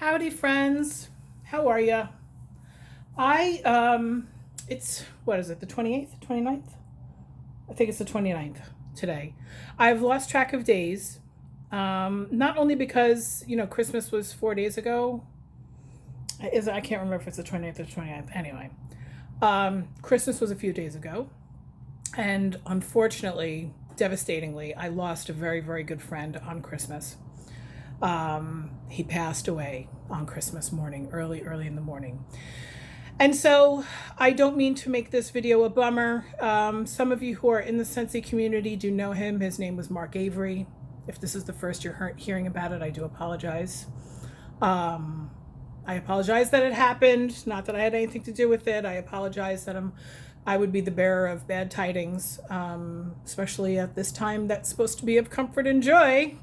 Howdy, friends. How are ya? It's, what is it, the 28th, 29th? I think it's the 29th today. I've lost track of days. Not only because, Christmas was 4 days ago. I can't remember if it's the 29th or 29th. Anyway, Christmas was a few days ago. And unfortunately, devastatingly, I lost a very, very good friend on Christmas. He passed away on Christmas morning, early, early in the morning. And so I don't mean to make this video a bummer. Some of you who are in the Scentsy community do know him. His name was Mark Avery. If this is the first you're hearing about it, I do apologize. I apologize that it happened. Not that I had anything to do with it. I apologize that I would be the bearer of bad tidings, especially at this time that's supposed to be of comfort and joy.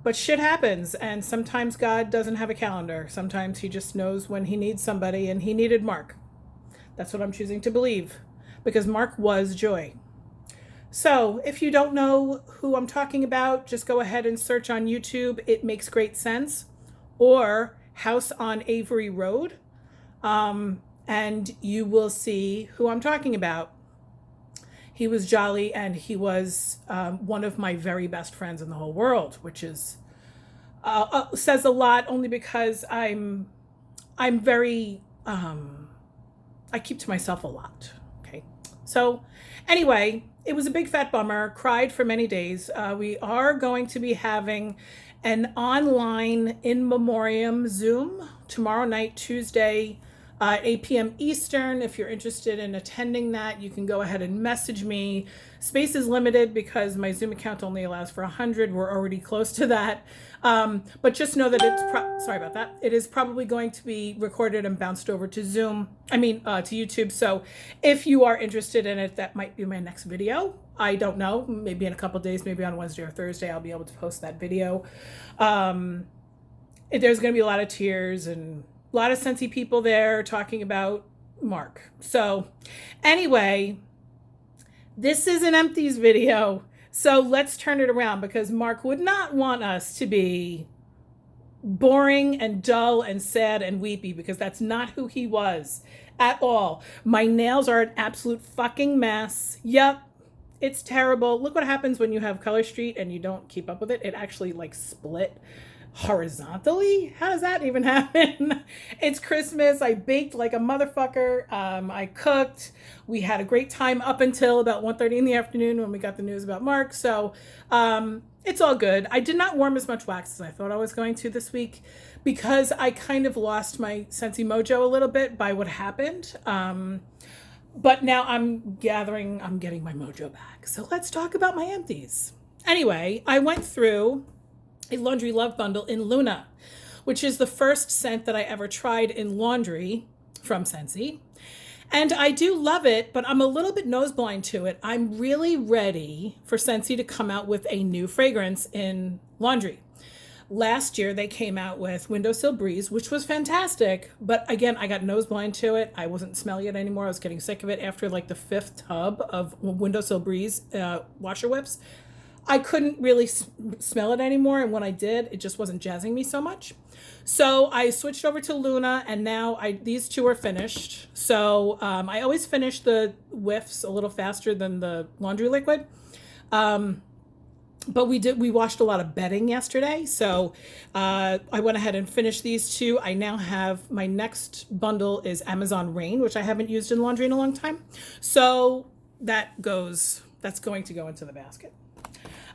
But shit happens, and sometimes God doesn't have a calendar. Sometimes he just knows when he needs somebody, and he needed Mark. That's what I'm choosing to believe, because Mark was joy. So if you don't know who I'm talking about, just go ahead and search on YouTube. It makes great sense. Or House on Avery Road, and you will see who I'm talking about. He was jolly, and he was one of my very best friends in the whole world, which is says a lot, only because I'm very I keep to myself a lot. Okay, so anyway, it was a big fat bummer. Cried for many days. We are going to be having an online in memoriam Zoom tomorrow night, Tuesday, 8 p.m. Eastern. If you're interested in attending that, you can go ahead and message me. Space is limited because my Zoom account only allows for 100. We're already close to that. But just know that sorry about that. It is probably going to be recorded and bounced over to to YouTube. So if you are interested in it, that might be my next video. I don't know, maybe in a couple days, maybe on Wednesday or Thursday, I'll be able to post that video. There's going to be a lot of tears and a lot of Scentsy people there talking about Mark. So anyway, this is an Empties video. So let's turn it around, because Mark would not want us to be boring and dull and sad and weepy, because that's not who he was at all. My nails are an absolute fucking mess. Yep. It's terrible. Look what happens when you have Color Street and you don't keep up with it. It actually split horizontally. How does that even happen? It's Christmas. I baked like a motherfucker. I cooked. We had a great time up until about 1:30 in the afternoon when we got the news about Mark. So it's all good. I did not warm as much wax as I thought I was going to this week, because I kind of lost my Scentsy mojo a little bit by what happened. But now I'm getting my mojo back. So let's talk about my empties. Anyway, I went through a laundry love bundle in Luna, which is the first scent that I ever tried in laundry from Scentsy. And I do love it, but I'm a little bit noseblind to it. I'm really ready for Scentsy to come out with a new fragrance in laundry. Last year, they came out with Windowsill Breeze, which was fantastic. But again, I got noseblind to it. I wasn't smelling it anymore. I was getting sick of it after the fifth tub of Windowsill Breeze washer whips. I couldn't really smell it anymore. And when I did, it just wasn't jazzing me so much. So I switched over to Luna, and now these two are finished. So I always finish the whiffs a little faster than the laundry liquid. But we washed a lot of bedding yesterday, so I went ahead and finished these two. I now have, my next bundle is Amazon Rain, which I haven't used in laundry in a long time. So that's going to go into the basket.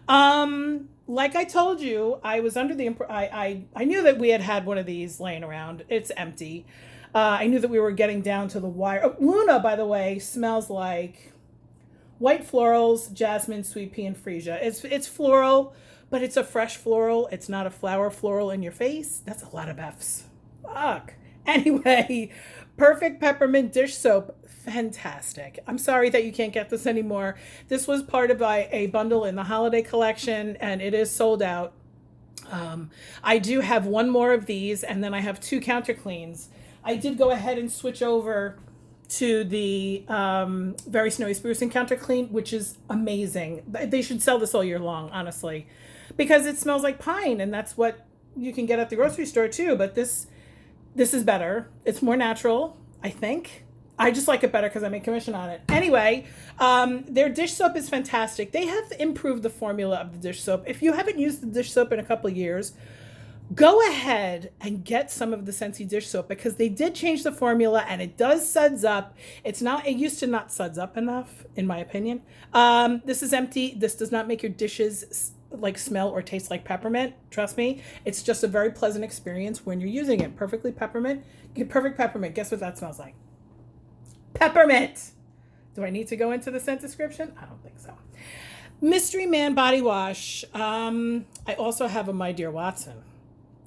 Like I told you, I was under the I knew that we had one of these laying around. It's empty. I knew that we were getting down to the wire. Oh, Luna, by the way, smells like white florals, jasmine, sweet pea, and freesia. It's floral, but it's a fresh floral. It's not a flower floral in your face. That's a lot of F's. Fuck. Anyway, perfect peppermint dish soap. Fantastic. I'm sorry that you can't get this anymore. This was part of a bundle in the holiday collection, and it is sold out. I do have one more of these, and then I have two counter cleans. I did go ahead and switch over to the Very Snowy Spruce and Counter Clean, which is amazing. They should sell this all year long, honestly, because it smells like pine, and that's what you can get at the grocery store too, but this is better. It's more natural, I think. I just like it better because I make commission on it. Anyway, their dish soap is fantastic. They have improved the formula of the dish soap. If you haven't used the dish soap in a couple of years, go ahead and get some of the Scentsy dish soap because they did change the formula and it does suds up. It used to not suds up enough, in my opinion. This is empty. This does not make your dishes like smell or taste like peppermint. Trust me. It's just a very pleasant experience when you're using it. Perfect peppermint. Guess what that smells like? Peppermint. Do I need to go into the scent description? I don't think so. Mystery Man Body Wash. I also have a My Dear Watson.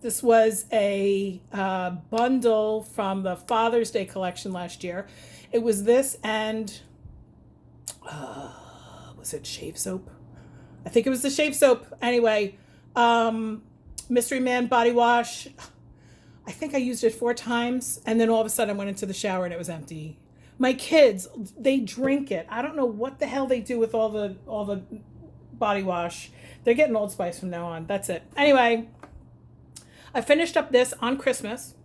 This was a bundle from the Father's Day collection last year. It was this and was it shave soap? I think it was the shave soap. Anyway, Mystery Man Body Wash. I think I used it 4 times and then all of a sudden I went into the shower and it was empty. My kids, they drink it. I don't know what the hell they do with all the body wash. They're getting Old Spice from now on. That's it. Anyway, I finished up this on Christmas.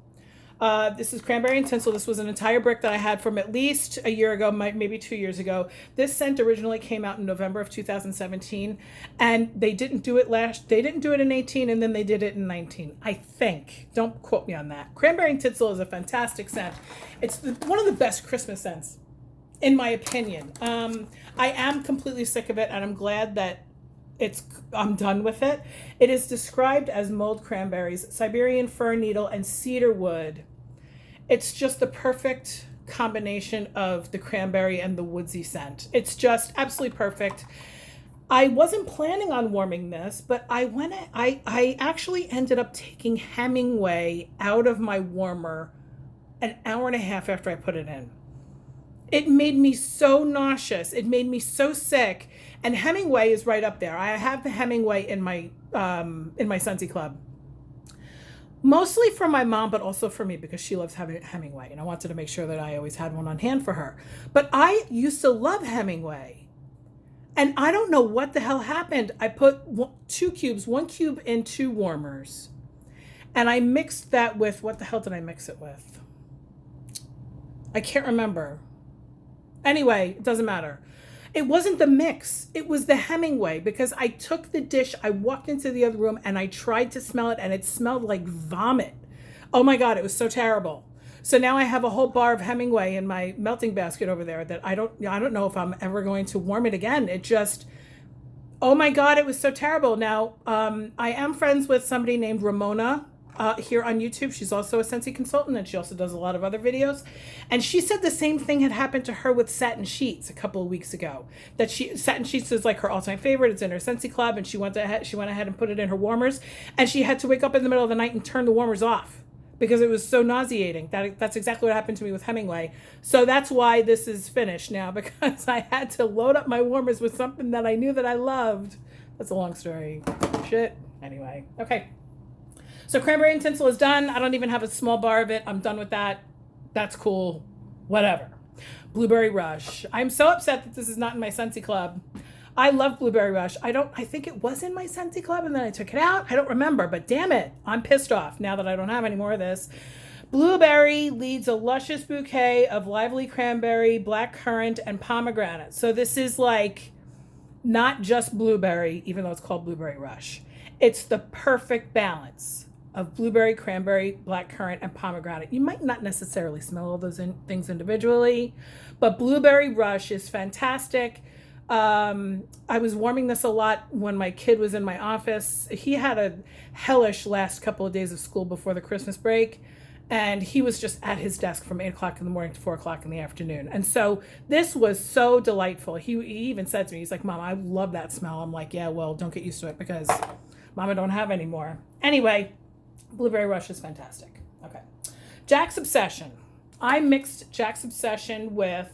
This is Cranberry and Tinsel. This was an entire brick that I had from at least a year ago, maybe 2 years ago. This scent originally came out in November of 2017, and they didn't do it in 18, and then they did it in 19, I think. Don't quote me on that. Cranberry and Tinsel is a fantastic scent. It's one of the best Christmas scents, in my opinion. I am completely sick of it, and I'm glad that I'm done with it. It is described as mulled cranberries, Siberian fir needle, and cedar wood. It's just the perfect combination of the cranberry and the woodsy scent. It's just absolutely perfect. I wasn't planning on warming this, but I actually ended up taking Hemingway out of my warmer an hour and a half after I put it in. It made me so nauseous. It made me so sick. And Hemingway is right up there. I have the Hemingway in my Scentsy Club. Mostly for my mom, but also for me because she loves Hemingway. And I wanted to make sure that I always had one on hand for her. But I used to love Hemingway. And I don't know what the hell happened. I put 2 cubes, 1 cube in 2 warmers. And I mixed that with, what the hell did I mix it with? I can't remember. Anyway, it doesn't matter. It wasn't the mix. It was the Hemingway because I took the dish, I walked into the other room and I tried to smell it and it smelled like vomit. Oh my God, it was so terrible. So now I have a whole bar of Hemingway in my melting basket over there that I don't know if I'm ever going to warm it again. It just, oh my God, it was so terrible. Now, I am friends with somebody named Ramona here on YouTube. She's also a Scentsy consultant and she also does a lot of other videos. And she said the same thing had happened to her with satin sheets a couple of weeks ago. That satin sheets is like her all-time favorite. It's in her Scentsy Club and she went ahead and put it in her warmers. And she had to wake up in the middle of the night and turn the warmers off because it was so nauseating. That's exactly what happened to me with Hemingway. So that's why this is finished now because I had to load up my warmers with something that I knew that I loved. That's a long story. Shit. Anyway. Okay. So Cranberry and Tinsel is done. I don't even have a small bar of it. I'm done with that. That's cool. Whatever. Blueberry Rush. I'm so upset that this is not in my Scentsy Club. I love Blueberry Rush. I think it was in my Scentsy Club and then I took it out. I don't remember, but damn it. I'm pissed off now that I don't have any more of this. Blueberry leads a luscious bouquet of lively cranberry, blackcurrant, and pomegranate. So this is like not just blueberry, even though it's called Blueberry Rush. It's the perfect balance of blueberry, cranberry, blackcurrant, and pomegranate. You might not necessarily smell all those things individually, but Blueberry Rush is fantastic. I was warming this a lot when my kid was in my office. He had a hellish last couple of days of school before the Christmas break, and he was just at his desk from 8 o'clock in the morning to 4 o'clock in the afternoon. And so this was so delightful. He even said to me, he's like, Mom, I love that smell. I'm like, yeah, well, don't get used to it because Mama don't have any more. Anyway, Blueberry Rush is fantastic. Okay. Jack's Obsession. I mixed Jack's Obsession with,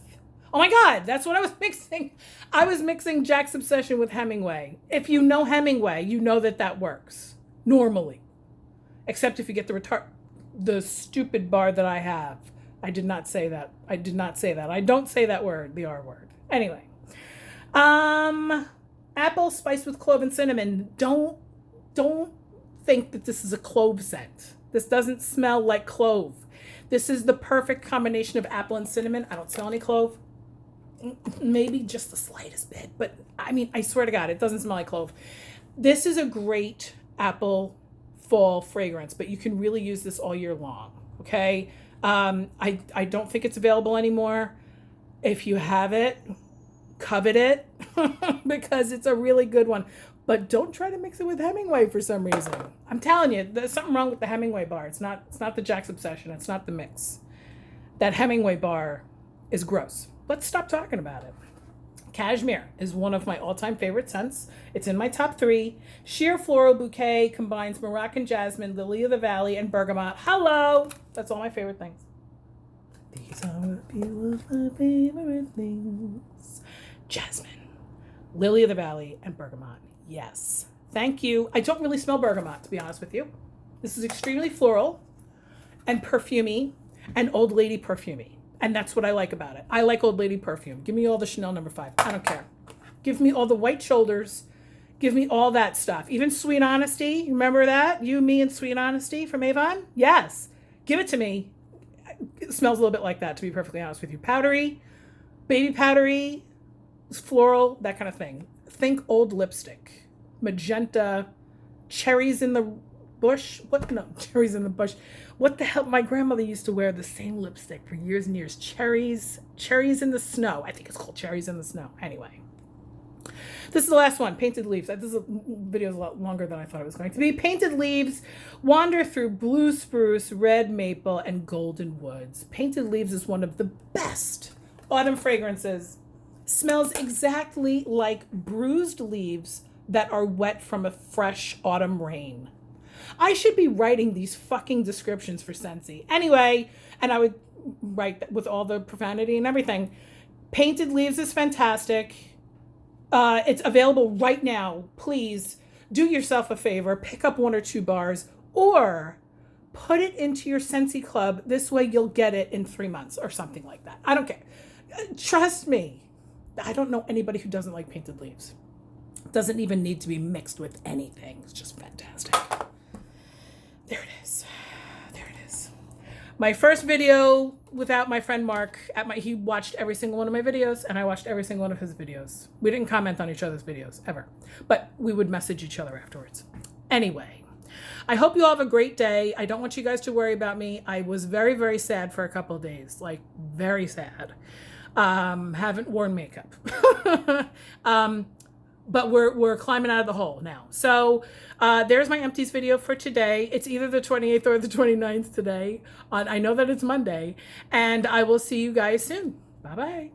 oh my God, that's what I was mixing. I was mixing Jack's Obsession with Hemingway. If you know Hemingway, you know that works normally, except if you get the stupid bar that I have. I did not say that. I don't say that word, the R word. Anyway, apple spiced with clove and cinnamon. Don't think that this is a clove scent. This doesn't smell like clove. This is the perfect combination of apple and cinnamon. I don't smell any clove. Maybe just the slightest bit, but I mean, I swear to God, it doesn't smell like clove. This is a great apple fall fragrance, but you can really use this all year long, okay? I don't think it's available anymore. If you have it, covet it because it's a really good one. But don't try to mix it with Hemingway for some reason. I'm telling you, there's something wrong with the Hemingway bar. It's not the Jack's Obsession. It's not the mix. That Hemingway bar is gross. Let's stop talking about it. Cashmere is one of my all-time favorite scents. It's in my top 3. Sheer Floral Bouquet combines Moroccan jasmine, lily of the valley, and bergamot. Hello! That's all my favorite things. These are a few of my favorite things. Jasmine, lily of the valley, and bergamot. Yes. Thank you. I don't really smell bergamot, to be honest with you. This is extremely floral and perfumey and old lady perfumey. And that's what I like about it. I like old lady perfume. Give me all the Chanel No. 5. I don't care. Give me all the white shoulders. Give me all that stuff. Even Sweet Honesty. Remember that? You, Me, and Sweet Honesty from Avon? Yes. Give it to me. It smells a little bit like that, to be perfectly honest with you. Powdery, baby powdery, floral, that kind of thing. Think old lipstick. Magenta, cherries in the bush. What? No, cherries in the bush. What the hell? My grandmother used to wear the same lipstick for years and years. Cherries in the snow. I think it's called Cherries in the Snow. Anyway, this is the last one. Painted Leaves. This video is a lot longer than I thought it was going to be. Painted Leaves wander through blue spruce, red maple, and golden woods. Painted Leaves is one of the best autumn fragrances. Smells exactly like bruised leaves that are wet from a fresh autumn rain. I should be writing these fucking descriptions for Scentsy. Anyway, and I would write with all the profanity and everything. Painted Leaves is fantastic. It's available right now. Please do yourself a favor. Pick up 1 or 2 bars or put it into your Scentsy club. This way you'll get it in 3 months or something like that. I don't care. Trust me. I don't know anybody who doesn't like Painted Leaves. It doesn't even need to be mixed with anything. It's just fantastic. There it is. There it is. My first video without my friend Mark. He watched every single one of my videos, and I watched every single one of his videos. We didn't comment on each other's videos, ever. But we would message each other afterwards. Anyway, I hope you all have a great day. I don't want you guys to worry about me. I was very, very sad for a couple of days. Like, very sad. Haven't worn makeup. But we're climbing out of the hole now. So there's my empties video for today. It's either the 28th or the 29th today. I know that it's Monday. And I will see you guys soon. Bye-bye.